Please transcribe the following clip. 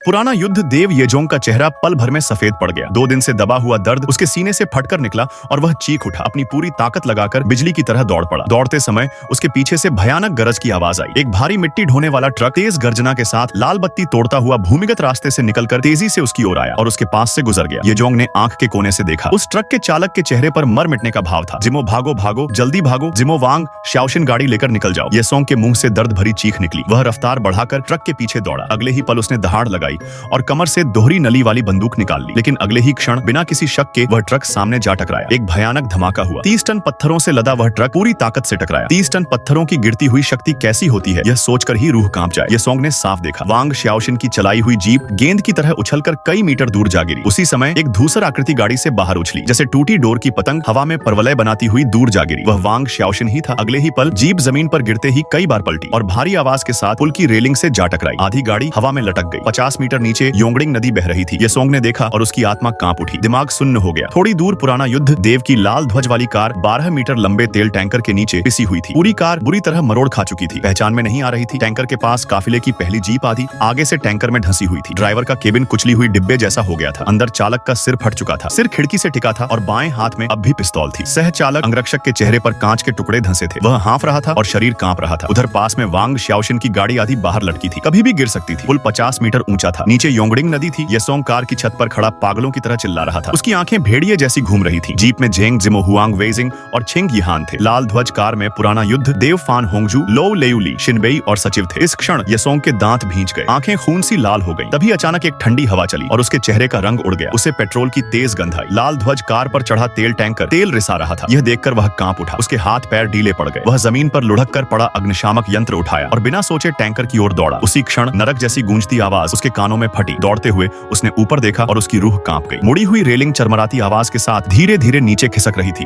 पुराना युद्ध देव येजोंग का चेहरा पल भर में सफेद पड़ गया। 2 दिन से दबा हुआ दर्द उसके सीने से फटकर निकला और वह चीख उठा। अपनी पूरी ताकत लगाकर बिजली की तरह दौड़ पड़ा। दौड़ते समय उसके पीछे से भयानक गरज की आवाज आई। एक भारी मिट्टी ढोने वाला ट्रक तेज गर्जना के साथ लाल बत्ती तोड़ता हुआ भूमिगत रास्ते से निकलकर तेजी से उसकी ओर आया और उसके पास से गुजर गया। येजोंग ने आंख के कोने से देखा। उस ट्रक के चालक के चेहरे पर मर मिटने का भाव था। जिमो भागो भागो, जल्दी भागो, जिमो वांग, शाओशिन गाड़ी लेकर निकल जाओ। येसोंग के मुंह से दर्द भरी चीख निकली। वह रफ्तार बढ़ाकर ट्रक के पीछे दौड़ा। अगले ही पल उसने दहाड़ लगाई और कमर से दोहरी नली वाली बंदूक निकाल ली। लेकिन अगले ही क्षण बिना किसी शक के वह ट्रक सामने जा टकराया। एक भयानक धमाका हुआ। 30 टन पत्थरों से लदा वह ट्रक पूरी ताकत से टकराया। 30 टन पत्थरों की गिरती हुई शक्ति कैसी होती है, यह सोचकर ही रूह कांप जाए। येसोंग ने साफ देखा। वांग शाओशिन की चलाई हुई जीप गेंद की तरह उछलकर कई मीटर दूर जा गिरी। उसी समय एक धूसर आकृति गाड़ी से बाहर उछली। जैसे टूटी डोर की पतंग हवा में परवलय बनाती हुई दूर जा गिरी। वह वांग शाओशिन ही था। अगले ही पल जीप जमीन पर गिरते ही कई बार पलटी और भारी आवाज के साथ पुल की रेलिंग से जा टकराई। आधी गाड़ी हवा में लटक गई। 50 मीटर नीचे योंगडिंग नदी बह रही थी। येसोंग ने देखा और उसकी आत्मा कांप उठी। दिमाग सुन्न हो गया। थोड़ी दूर पुराना युद्ध देव की लाल ध्वज वाली कार 12 मीटर लंबे तेल टैंकर के नीचे पिसी हुई थी। पूरी कार बुरी तरह मरोड़ खा चुकी थी। पहचान में नहीं आ रही थी। टैंकर के पास काफिले की पहली जीप आधी आगे से टैंकर में धंसी हुई थी। ड्राइवर का केबिन कुचली हुई डिब्बे जैसा हो गया था। अंदर चालक का सिर फट चुका था। सिर खिड़की से टिका था और बाएं हाथ में अब भी पिस्तौल थी। सह चालक अंगरक्षक के चेहरे पर कांच के टुकड़े धंसे थे। वह हाँफ रहा था और शरीर कांप रहा था। उधर पास में वांग शाओशिन की गाड़ी आधी बाहर लटकी थी। कभी भी गिर सकती थी। पुल 50 मीटर ऊंचा था। नीचे योंगडिंग नदी थी। येसोंग कार की छत पर खड़ा पागलों की तरह चिल्ला रहा था। उसकी आंखें भेड़िए जैसी घूम रही थी। जीप में जेंग, जिमो हुआंग वेजिंग और छिंग यिहान थे। लाल ध्वज कार में पुराना युद्ध, देव फान होंगजू, लो लेयुली, शिनबेई और सचिव थे। इस क्षण येसोंग के दांत भींच गए। आंखें खून सी लाल हो गईं। तभी अचानक एक ठंडी हवा चली और उसके चेहरे का रंग उड़ गया। उसे पेट्रोल की तेज गंध आई। लाल ध्वज कार पर चढ़ा तेल टैंकर तेल रिसा रहा था। यह देखकर वह कांप उठा। उसके हाथ पैर ढीले पड़ गए। वह जमीन पर लुढ़क कर पड़ा अग्निशामक यंत्र उठाया और बिना सोचे टैंकर की ओर दौड़ा। उसी क्षण नरक जैसी गूंजती आवाज उसके कानों में फटी। दौड़ते हुए उसने ऊपर देखा और उसकी रूह कांप गई। मुड़ी हुई रेलिंग चरमराती आवाज के साथ धीरे धीरे नीचे खिसक रही थी।